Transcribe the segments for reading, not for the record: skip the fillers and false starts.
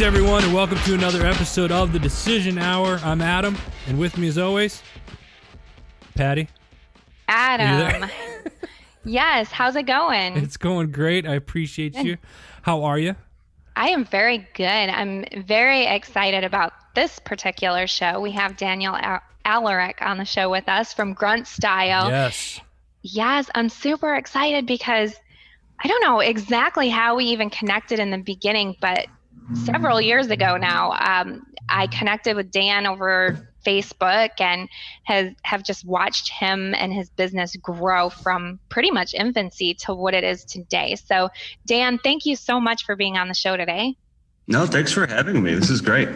everyone, and welcome to another episode of The Decision Hour. I'm Adam, and with me as always, Patty. Adam. Yes, how's it going? It's going great. I appreciate you. How are you? I am very good. I'm very excited about this particular show. We have Daniel ALARIK on the show with us from GRUNT Style. Yes. Yes, I'm super excited because I don't know exactly how we even connected in the beginning, but several years ago now, I connected with Dan over Facebook and have just watched him and his business grow from pretty much infancy to what it is today. So Dan, thank you so much for being on the show today. No, thanks for having me. This is great.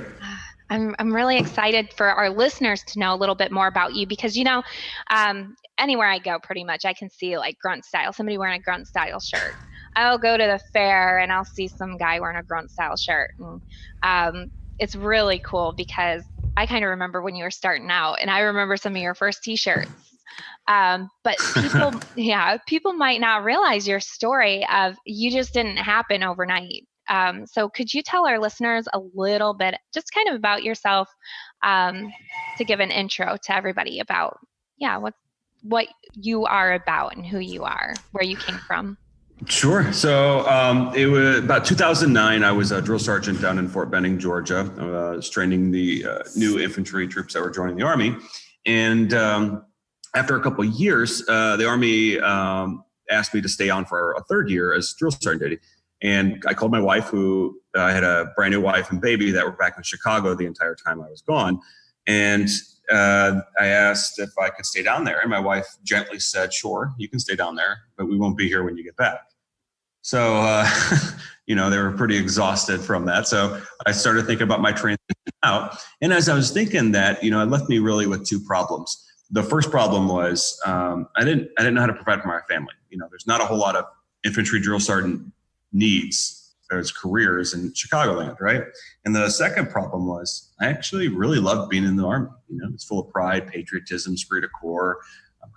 I'm really excited for our listeners to know a little bit more about you because, anywhere I go, pretty much I can see like GRUNT Style, somebody wearing a GRUNT Style shirt. I'll go to the fair and I'll see some guy wearing a GRUNT Style shirt. And it's really cool because I kind of remember when you were starting out, and I remember some of your first t-shirts. But people might not realize your story of you just didn't happen overnight. So could you tell our listeners a little bit, just kind of about yourself, to give an intro to everybody about, what you are about and who you are, where you came from? Sure. So it was about 2009. I was a drill sergeant down in Fort Benning, Georgia. I was training the new infantry troops that were joining the Army. And after a couple of years, the Army asked me to stay on for a third year as drill sergeant duty. And I called my wife, who I had a brand new wife and baby that were back in Chicago the entire time I was gone. And I asked if I could stay down there. And my wife gently said, sure, you can stay down there, but we won't be here when you get back. So, they were pretty exhausted from that. So I started thinking about my transition out. And as I was thinking that, it left me really with two problems. The first problem was I didn't know how to provide for my family. There's not a whole lot of infantry drill sergeant needs as careers in Chicagoland, right? And the second problem was I actually really loved being in the Army. It's full of pride, patriotism, esprit de corps,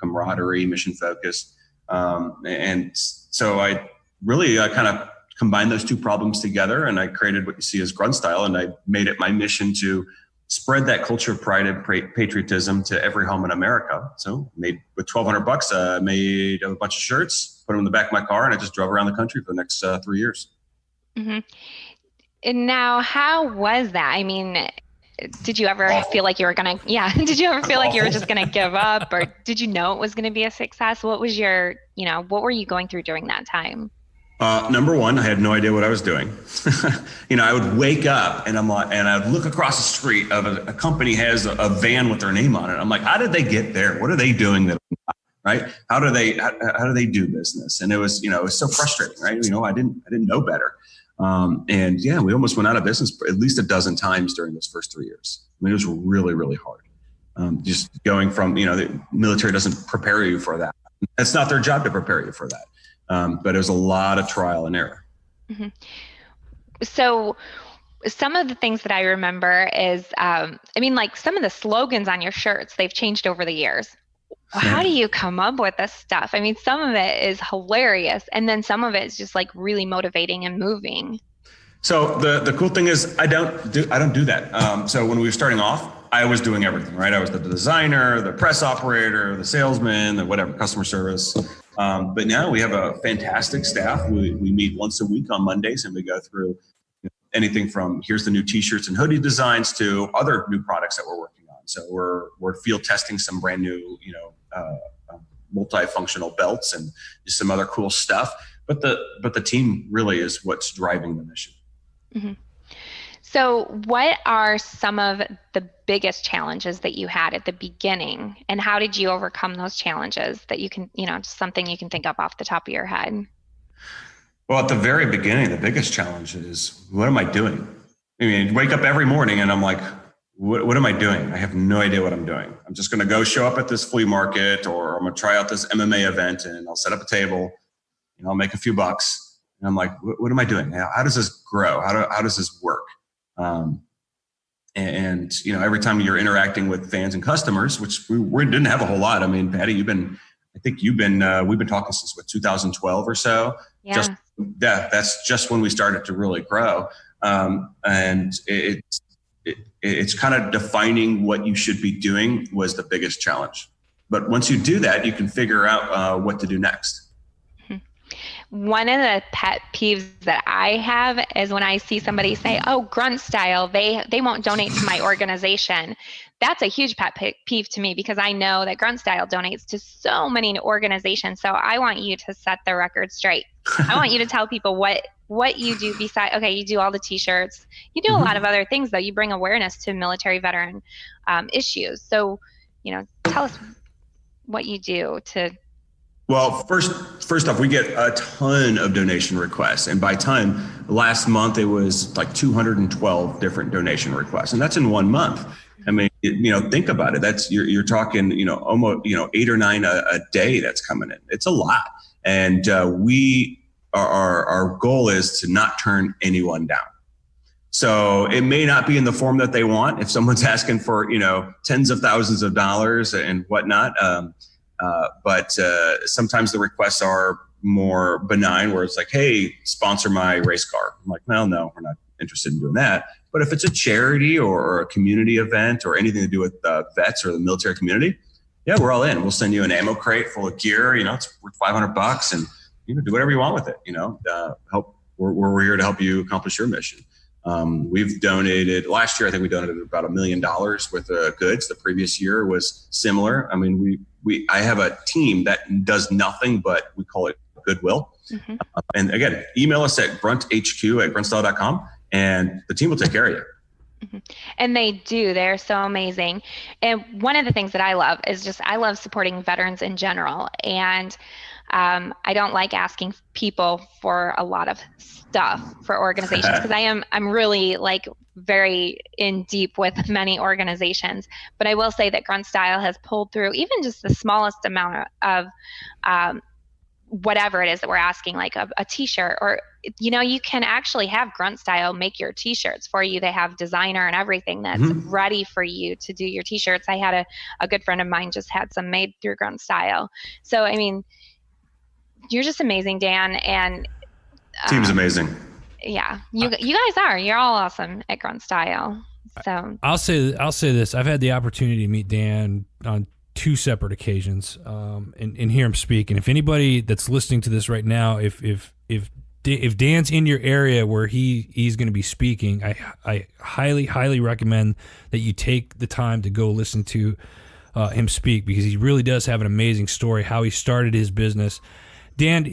camaraderie, mission focus. And so I really kind of combined those two problems together, and I created what you see as GRUNT Style, and I made it my mission to spread that culture of pride and patriotism to every home in America. So with $1,200, I made a bunch of shirts, put them in the back of my car, and I just drove around the country for the next 3 years. Mm-hmm. And now, how was that? I mean, did you ever feel like you were going to, did you ever feel like you were just going to give up, or did you know it was going to be a success? What was your, what were you going through during that time? Number one, I had no idea what I was doing. I would wake up and I'd look across the street of a company has a van with their name on it. I'm like, how did they get there? What are they doing that I'm not, right? How do they do business? And it was, it was so frustrating, right? I didn't know better. We almost went out of business at least a dozen times during those first 3 years. I mean, it was really, really hard. Just going from, the military doesn't prepare you for that. It's not their job to prepare you for that. But it was a lot of trial and error. Mm-hmm. So some of the things that I remember is, some of the slogans on your shirts, they've changed over the years. How do you come up with this stuff? I mean, some of it is hilarious, and then some of it is just like really motivating and moving. So the cool thing is I don't do that. So when we were starting off, I was doing everything, right? I was the designer, the press operator, the salesman, the whatever, customer service. But now we have a fantastic staff. We meet once a week on Mondays, and we go through anything from here's the new t-shirts and hoodie designs to other new products that we're working on. So we're field testing some brand new, multifunctional belts and just some other cool stuff. But the team really is what's driving the mission. Mm-hmm. So what are some of the biggest challenges that you had at the beginning, and how did you overcome those challenges that you can, just something you can think of off the top of your head? Well, at the very beginning, the biggest challenge is, what am I doing? I mean, wake up every morning and I'm like, what am I doing? I have no idea what I'm doing. I'm just going to go show up at this flea market, or I'm going to try out this MMA event, and I'll set up a table and I'll make a few bucks. And I'm like, what am I doing? How does this grow? How does this work? Every time you're interacting with fans and customers, which we didn't have a whole lot. I mean, Patty, we've been talking since 2012 or so. Yeah. That's just when we started to really grow. And it's kind of defining what you should be doing was the biggest challenge. But once you do that, you can figure out what to do next. One of the pet peeves that I have is when I see somebody say, oh, grunt style, they won't donate to my organization. That's a huge pet peeve to me, because I know that grunt style donates to so many organizations. So I want you to set the record straight. I want you to tell people what you do besides, okay, you do all the t-shirts. You do a lot of other things, though. You bring awareness to military veteran issues. So, tell us what you do to... Well, first off, we get a ton of donation requests. And by ton, last month it was like 212 different donation requests. And that's in 1 month. I mean, think about it. That's you're talking, almost, 8 or 9 a day that's coming in. It's a lot. And our goal is to not turn anyone down. So it may not be in the form that they want. If someone's asking for, tens of thousands of dollars and whatnot, but sometimes the requests are more benign, where it's like, hey, sponsor my race car. I'm like, well, no, we're not interested in doing that. But if it's a charity or a community event or anything to do with vets or the military community, yeah, we're all in. We'll send you an ammo crate full of gear. It's worth $500, and do whatever you want with it. Help. We're here to help you accomplish your mission. We've donated last year. I think we donated about $1 million worth of goods. The previous year was similar. I mean, I have a team that does nothing, but we call it goodwill. Mm-hmm. And again, email us at grunthq@gruntstyle.com, and the team will take care of you. Mm-hmm. And they do. They're so amazing. And one of the things that I love is I love supporting veterans in general. And I don't like asking people for a lot of stuff for organizations, because I'm really very in deep with many organizations. But I will say that Grunt Style has pulled through even just the smallest amount of whatever it is that we're asking, like a t-shirt, or you can actually have Grunt Style make your t-shirts for you. They have designer and everything that's ready for you to do your t-shirts. I had a good friend of mine just had some made through Grunt Style. So I mean, you're just amazing, Dan, and team's amazing. Yeah, you guys are. You're all awesome at Grunt Style. So I'll say this: I've had the opportunity to meet Dan on 2 separate occasions, and hear him speak. And if anybody that's listening to this right now, if Dan's in your area where he's going to be speaking, I highly recommend that you take the time to go listen to him speak, because he really does have an amazing story, how he started his business. Dan,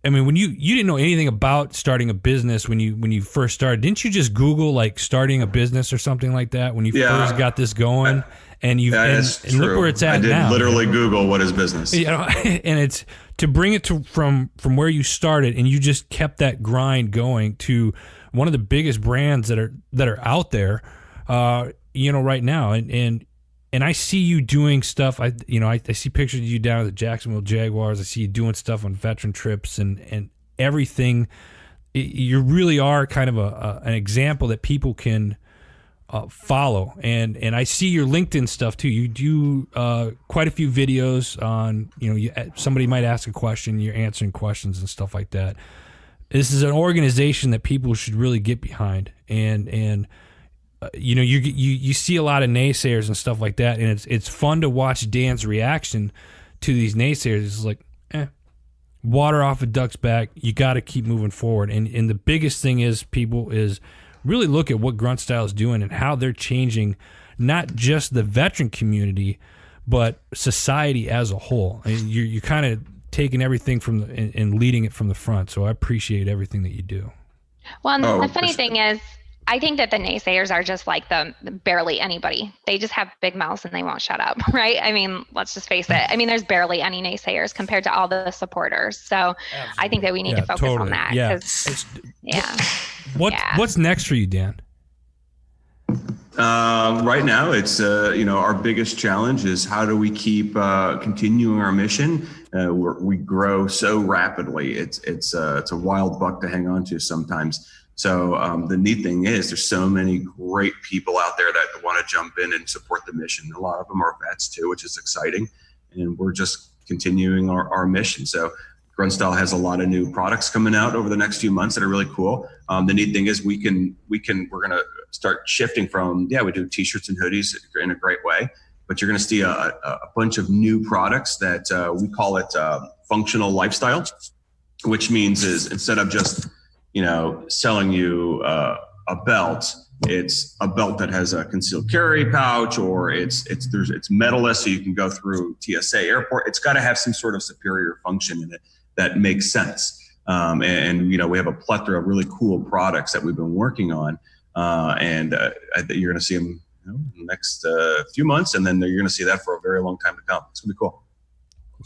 I mean, when you didn't know anything about starting a business when you first started, didn't you just Google starting a business or something like that when you first got this going? And look where it's at now. I did literally Google what is business. And it's to bring it from where you started, and you just kept that grind going to one of the biggest brands that are out there, right now. And I see you doing stuff. I see pictures of you down at the Jacksonville Jaguars. I see you doing stuff on veteran trips and everything. You really are kind of an example that people can follow. And I see your LinkedIn stuff too. You do quite a few videos on, somebody might ask a question, you're answering questions and stuff like that. This is an organization that people should really get behind. And you see a lot of naysayers and stuff like that, and it's fun to watch Dan's reaction to these naysayers. It's like, water off a duck's back. You got to keep moving forward. And the biggest thing is really look at what Grunt Style is doing and how they're changing not just the veteran community, but society as a whole. And you're kind of taking everything and leading it from the front. So I appreciate everything that you do. Well, and the funny thing is, I think that the naysayers are just like the barely anybody. They just have big mouths and they won't shut up, right? I mean, let's just face it. I mean, there's barely any naysayers compared to all the supporters. So absolutely. I think that we need to focus on that. Yeah. What's next for you, Dan? Right now, it's our biggest challenge is how do we keep continuing our mission? We grow so rapidly. It's a wild buck to hang on to sometimes. So the neat thing is there's so many great people out there that want to jump in and support the mission. A lot of them are vets too, which is exciting. And we're just continuing our mission. So Grunt Style has a lot of new products coming out over the next few months that are really cool. The neat thing is we're going to start shifting from, we do t-shirts and hoodies in a great way, but you're going to see a bunch of new products that we call it functional lifestyle, which means is instead of just, selling you a belt, it's a belt that has a concealed carry pouch, or it's metalist, so you can go through TSA airport. It's got to have some sort of superior function in it that makes sense. And we have a plethora of really cool products that we've been working on, and you're going to see them in the next few months, and then you're going to see that for a very long time to come. It's going to be cool.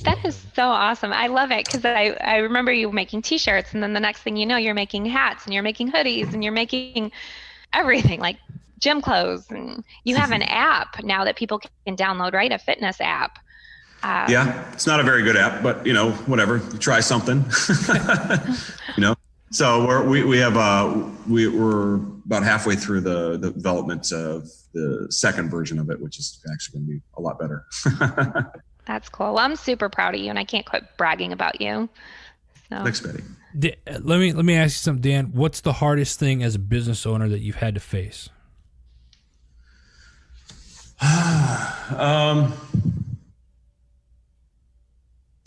That is so awesome. I love it because I remember you making t-shirts, and then the next thing you know, you're making hats, and you're making hoodies, and you're making everything, like gym clothes. And you have an app now that people can download, right? A fitness app. It's not a very good app, but whatever, you try something. So we're about halfway through the development of the second version of it, which is actually going to be a lot better. That's cool. Well, I'm super proud of you, and I can't quit bragging about you. So. Thanks, Betty. Let me ask you something, Dan. What's the hardest thing as a business owner that you've had to face?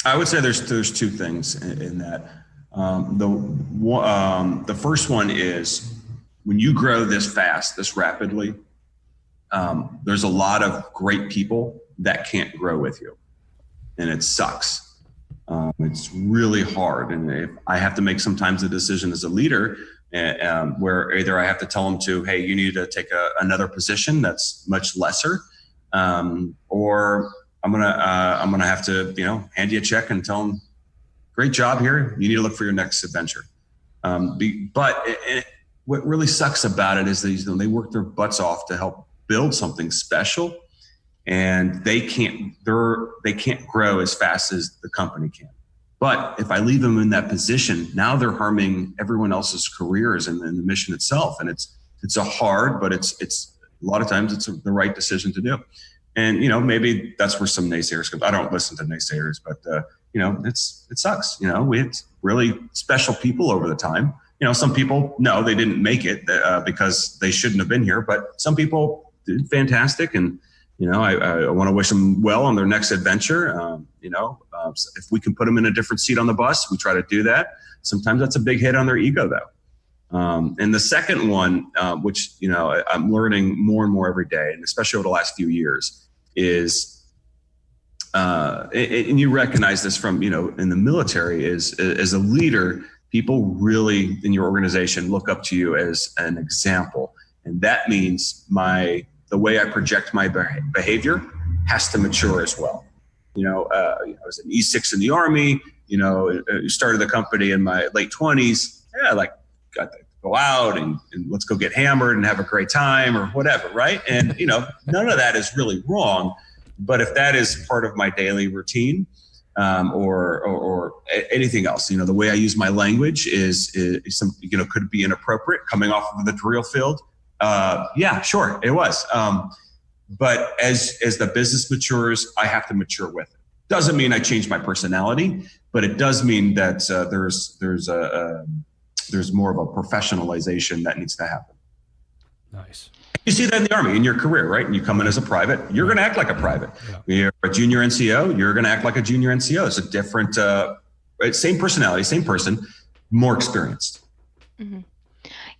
I would say there's two things in that. The first one is when you grow this fast, this rapidly, there's a lot of great people that can't grow with you, and it sucks. It's really hard, and if I have to make sometimes a decision as a leader, where either I have to tell them to, hey, you need to take another position that's much lesser, or I'm gonna have to hand you a check and tell them, great job here, you need to look for your next adventure. But what really sucks about it is that they work their butts off to help build something special, and they can't grow as fast as the company can. But if I leave them in that position, now they're harming everyone else's careers and the mission itself. And it's a hard, but it's a lot of times it's the right decision to do. And maybe that's where some naysayers come. I don't listen to naysayers, but it sucks. We had really special people over the time. Some people, no, they didn't make it because they shouldn't have been here, but some people did fantastic. And I want to wish them well on their next adventure. If we can put them in a different seat on the bus, we try to do that. Sometimes that's a big hit on their ego, though. And the second one, which I'm learning more and more every day, and especially over the last few years, is, and you recognize this from in the military, is as a leader, people really in your organization look up to you as an example, and that means the way I project my behavior has to mature as well. I was an E6 in the Army, started the company in my late 20s. Got to go out and let's go get hammered and have a great time or whatever, right? And, none of that is really wrong. But if that is part of my daily routine, or anything else, the way I use my language is some, could be inappropriate coming off of the drill field. Yeah, sure, it was. But as the business matures, I have to mature with it. Doesn't mean I change my personality, but it does mean that there's more of a professionalization that needs to happen. Nice. You see that in the Army, in your career, right? And you come in as a private, you're going to act like a private. Yeah. You're a junior NCO, you're going to act like a junior NCO. It's a different, same personality, same person, more experienced. Mm-hmm.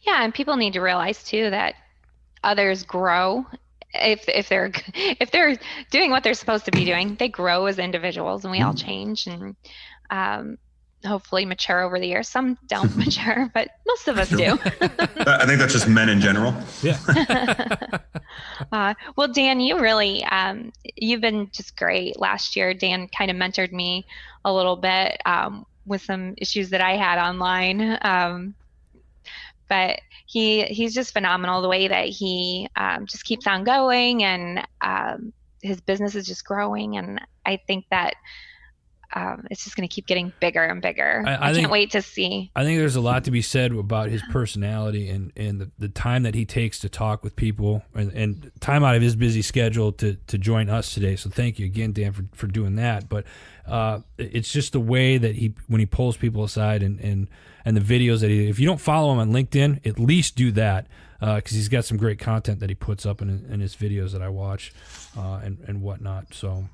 Yeah, and people need to realize too that others grow if they're doing what they're supposed to be doing. They grow as individuals, and we all change and hopefully mature over the years. Some don't mature, but most of us do. I think that's just men in general. Yeah. Well, Dan, you really you've been just great. Last year, Dan kind of mentored me a little bit with some issues that I had online. But he's just phenomenal, the way that he just keeps on going, and his business is just growing. And I think that it's just going to keep getting bigger and bigger. I think, can't wait to see. I think there's a lot to be said about his personality and the time that he takes to talk with people and time out of his busy schedule to join us today. So thank you again, Dan, for doing that. But it's just the way that when he pulls people aside and the videos that if you don't follow him on LinkedIn, at least do that. Because he's got some great content that he puts up in his videos that I watch and whatnot. So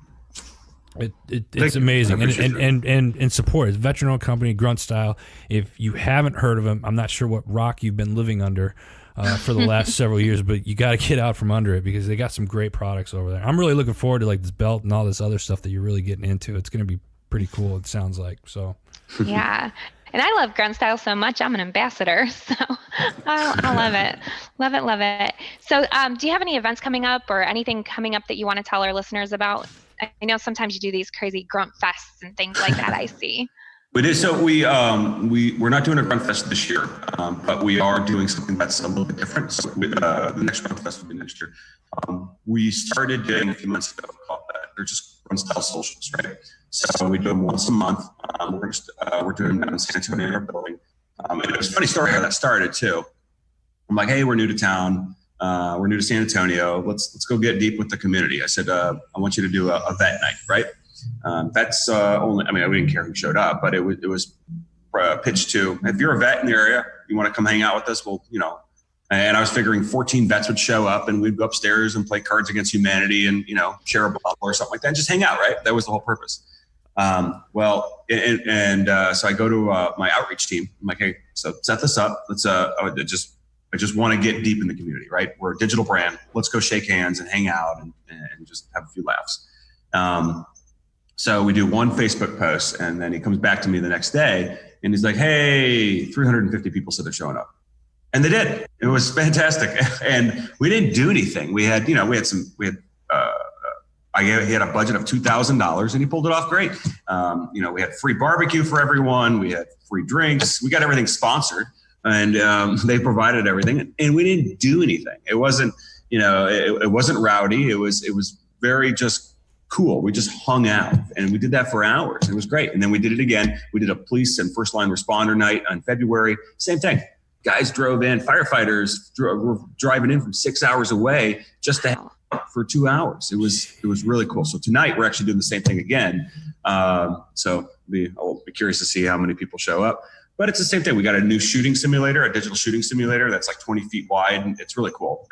it's amazing. And support. It's a veteran-owned company, Grunt Style. If you haven't heard of him, I'm not sure what rock you've been living under for the last several years, but you got to get out from under it because they got some great products over there. I'm really looking forward to like this belt and all this other stuff that you're really getting into. It's going to be pretty cool, it sounds like. So yeah. And I love Grunt Style so much, I'm an ambassador. So I love it. Love it. So do you have any events coming up or anything coming up that you want to tell our listeners about? I know sometimes you do these crazy grunt fests and things like that, I see. We did. So we're not doing a Grunt Fest this year, but we are doing something that's a little bit different. So the next Grunt Fest will be next year. We started doing a few months ago called they're just Grunt Style socials, right? So we do them once a month. We're doing that in San Antonio in our building. And it was a funny story how that started too. I'm like, hey, we're new to town. We're new to San Antonio. Let's go get deep with the community. I said, I want you to do a vet night, right? That's only, I mean, we didn't care who showed up, but it was pitched to, if you're a vet in the area, you want to come hang out with us, well, and I was figuring 14 vets would show up and we'd go upstairs and play Cards Against Humanity and, share a bottle or something like that and just hang out, right? That was the whole purpose. So I go to my outreach team. I'm like, hey, so set this up. Let's I just want to get deep in the community, right? We're a digital brand. Let's go shake hands and hang out and just have a few laughs. So we do one Facebook post and then he comes back to me the next day and he's like, hey, 350 people said they're showing up. And they did. It was fantastic. And we didn't do anything. He had a budget of $2,000 and he pulled it off great. We had free barbecue for everyone. We had free drinks. We got everything sponsored. And they provided everything, and we didn't do anything. It wasn't, it wasn't rowdy. It was very just cool. We just hung out, and we did that for hours. It was great. And then we did it again. We did a police and first line responder night on February. Same thing. Guys drove in. Firefighters were driving in from 6 hours away just to hang out for 2 hours. It was really cool. So tonight we're actually doing the same thing again. I'll be curious to see how many people show up. But it's the same thing. We got a new shooting simulator, a digital shooting simulator that's like 20 feet wide. And it's really cool.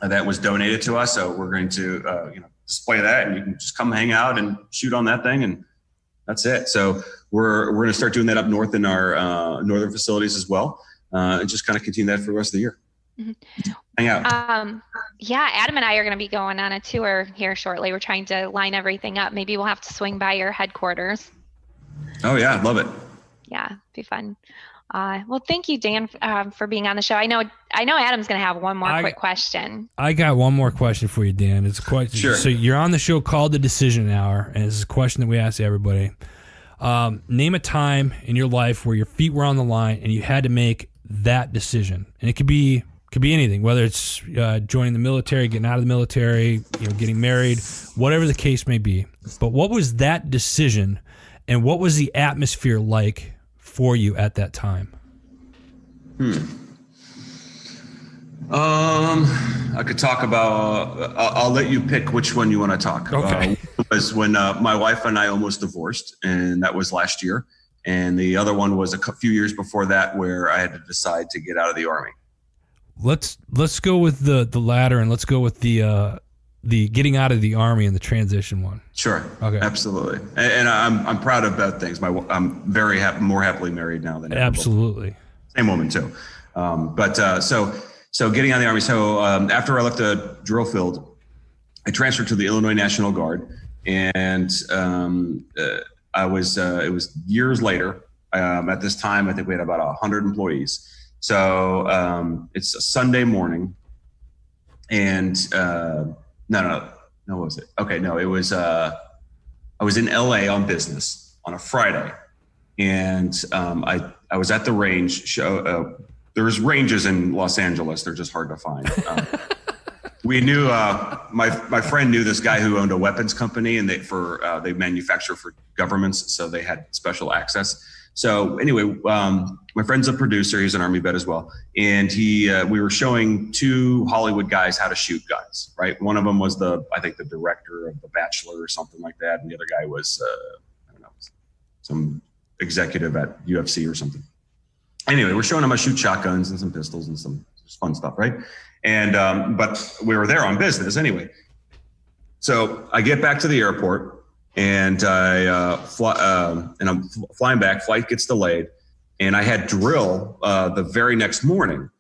That was donated to us. So we're going to, display that and you can just come hang out and shoot on that thing. And that's it. So we're going to start doing that up north in our northern facilities as well. And just kind of continue that for the rest of the year. Mm-hmm. Hang out. Adam and I are going to be going on a tour here shortly. We're trying to line everything up. Maybe we'll have to swing by your headquarters. Oh yeah. I'd love it. Yeah, be fun. Well, thank you, Dan, for being on the show. I know Adam's going to have one more quick question. I got one more question for you, Dan. It's a question. Sure. So you're on the show called The Decision Hour, and it's a question that we ask everybody. Name a time in your life where your feet were on the line and you had to make that decision. And it could be anything, whether it's joining the military, getting out of the military, getting married, whatever the case may be. But what was that decision, and what was the atmosphere like for you at that time? I could talk about, I'll let you pick which one you want to talk. Okay. Was when my wife and I almost divorced, and that was last year. And the other one was a few years before that, where I had to decide to get out of the Army. Let's go with the latter, and let's go with the getting out of the Army and the transition one. Sure. Okay. Absolutely. And I'm proud of both things. I'm very more happily married now than ever. Absolutely. Same woman too. So getting out of the Army. So after I left the drill field, I transferred to the Illinois National Guard, and it was years later. At this time, I think we had about 100 employees. So it's a Sunday morning, and no, what was it? Okay, no, it was I was in LA on business on a Friday, and I was at the range show. There's ranges in Los Angeles; they're just hard to find. We knew my friend knew this guy who owned a weapons company, and they manufacture for governments, so they had special access. So anyway, my friend's a producer. He's an Army vet as well, and we were showing two Hollywood guys how to shoot guns. Right, one of them was I think the director of The Bachelor or something like that, and the other guy was I don't know, some executive at UFC or something. Anyway, we're showing them how to shoot shotguns and some pistols and some fun stuff, right? And but we were there on business anyway. So I get back to the airport. And I'm flying back. Flight gets delayed, and I had drill the very next morning,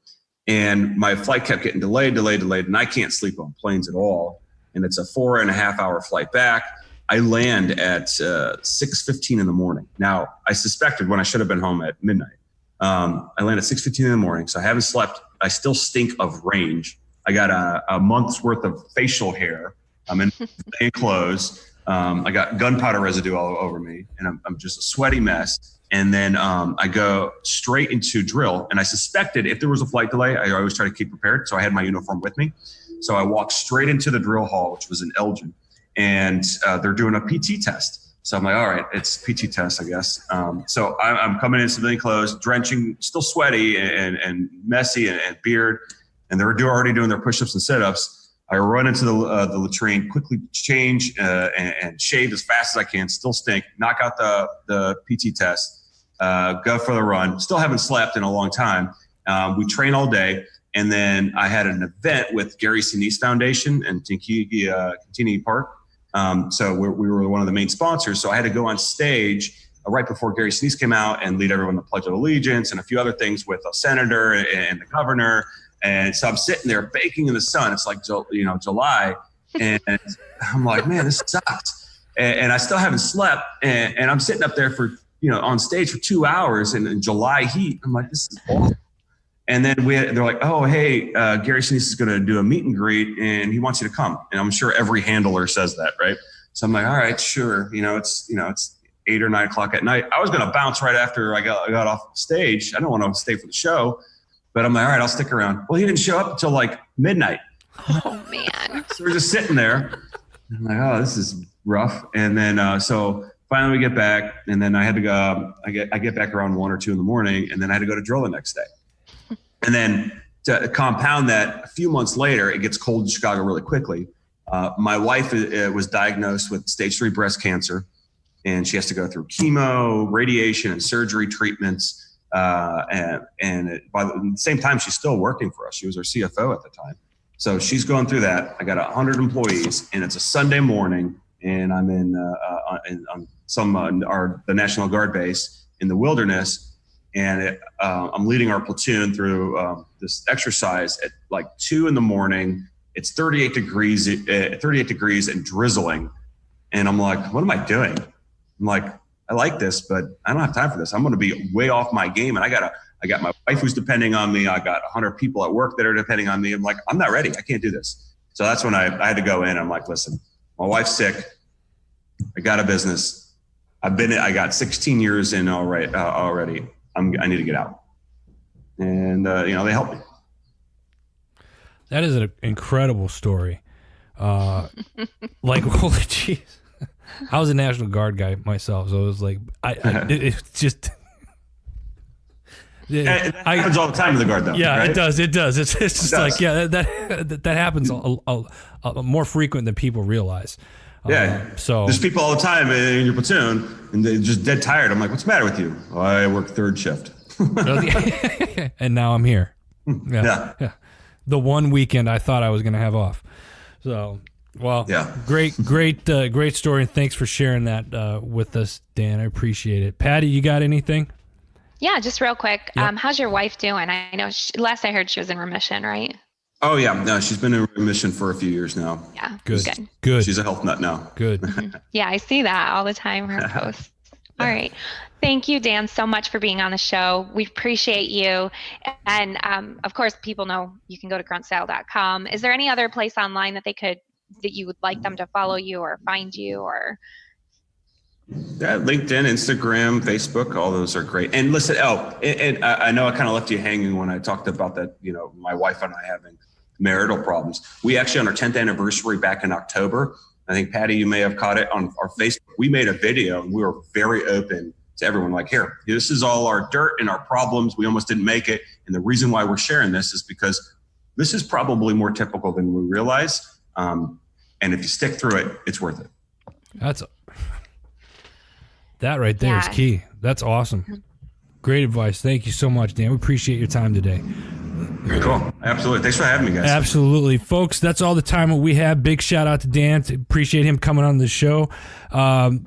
and my flight kept getting delayed, and I can't sleep on planes at all. And it's a 4.5 hour flight back. I land at 6:15 in the morning. Now I suspected when I should have been home at midnight. I land at 6:15 in the morning, so I haven't slept. I still stink of range. I got a month's worth of facial hair. I'm in plain clothes. I got gunpowder residue all over me, and I'm just a sweaty mess. And then I go straight into drill, and I suspected if there was a flight delay, I always try to keep prepared. So I had my uniform with me. So I walked straight into the drill hall, which was in Elgin, and they're doing a PT test. So I'm like, all right, it's PT test, I guess. So I'm coming in civilian clothes, drenching, still sweaty and messy and beard, and they're already doing their push-ups and sit-ups. I run into the latrine, quickly change and shave as fast as I can, still stink, knock out the PT test, go for the run. Still haven't slept in a long time. We train all day. And then I had an event with Gary Sinise Foundation in Tinkigi Park. So we were one of the main sponsors. So I had to go on stage right before Gary Sinise came out and lead everyone to the Pledge of Allegiance and a few other things with a senator and the governor. And so I'm sitting there baking in the sun. It's like, July. And I'm like, man, this sucks. And I still haven't slept. And I'm sitting up there on stage for 2 hours in July heat. I'm like, this is awful. And then they're like, oh, hey, Gary Sinise is going to do a meet and greet and he wants you to come. And I'm sure every handler says that, right? So I'm like, all right, sure. It's 8 or 9 o'clock at night. I was going to bounce right after I got off stage. I don't want to stay for the show. But I'm like, all right, I'll stick around. Well, he didn't show up until like midnight. Oh, man. So we're just sitting there. I'm like, oh, this is rough. And then so finally we get back, and then I had to go. I get back around 1 or 2 in the morning, and then I had to go to drill the next day. And then to compound that, a few months later, it gets cold in Chicago really quickly. My wife was diagnosed with stage 3 breast cancer, and she has to go through chemo, radiation, and surgery treatments. And by the same time, she's still working for us. She was our CFO at the time. So she's going through that. I got 100 employees, and it's a Sunday morning, and I'm on the National Guard base in the wilderness, and I'm leading our platoon through this exercise at like 2 in the morning. It's 38 degrees and drizzling, and I'm like, what am I doing? I'm like, I like this, but I don't have time for this. I'm going to be way off my game. And I got my wife who's depending on me. I got 100 people at work that are depending on me. I'm like, I'm not ready. I can't do this. So that's when I had to go in. I'm like, listen, my wife's sick. I got a business. I got 16 years in already. I need to get out. And, they helped me. That is an incredible story. Holy jeez. I was a National Guard guy myself, so it was like it's just. It happens all the time in the Guard, though. Yeah, right? It does. It's just like that happens a more frequent than people realize. Yeah. So there's people all the time in your platoon, and they're just dead tired. I'm like, what's the matter with you? Oh, I work third shift. And now I'm here. Yeah. The one weekend I thought I was going to have off. So. Well, yeah. Great story, and thanks for sharing that with us, Dan. I appreciate it. Patty, you got anything? Yeah, just real quick. Yep. How's your wife doing? I know last I heard she was in remission, right? Oh, yeah. No, she's been in remission for a few years now. Yeah. Good. She's a health nut now. Good. Yeah, I see that all the time, her posts. All right. Thank you, Dan, so much for being on the show. We appreciate you. And, of course, people know you can go to gruntstyle.com. Is there any other place online that you would like them to follow you or find you or? Yeah, LinkedIn, Instagram, Facebook, all those are great. And listen, and I know I kind of left you hanging when I talked about that, my wife and I having marital problems. We actually, on our 10th anniversary back in October, I think, Patty, you may have caught it on our Facebook. We made a video and we were very open to everyone. Like, here, this is all our dirt and our problems. We almost didn't make it. And the reason why we're sharing this is because this is probably more typical than we realize. And if you stick through it, it's worth it. That right there is key. That's awesome. Great advice. Thank you so much, Dan. We appreciate your time today. Very cool. Absolutely. Thanks for having me, guys. Absolutely. Folks, that's all the time that we have. Big shout out to Dan. Appreciate him coming on the show.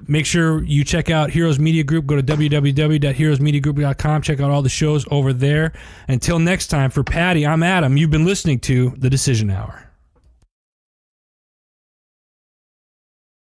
Make sure you check out Heroes Media Group. Go to www.heroesmediagroup.com. Check out all the shows over there. Until next time, for Patty, I'm Adam. You've been listening to The Decision Hour.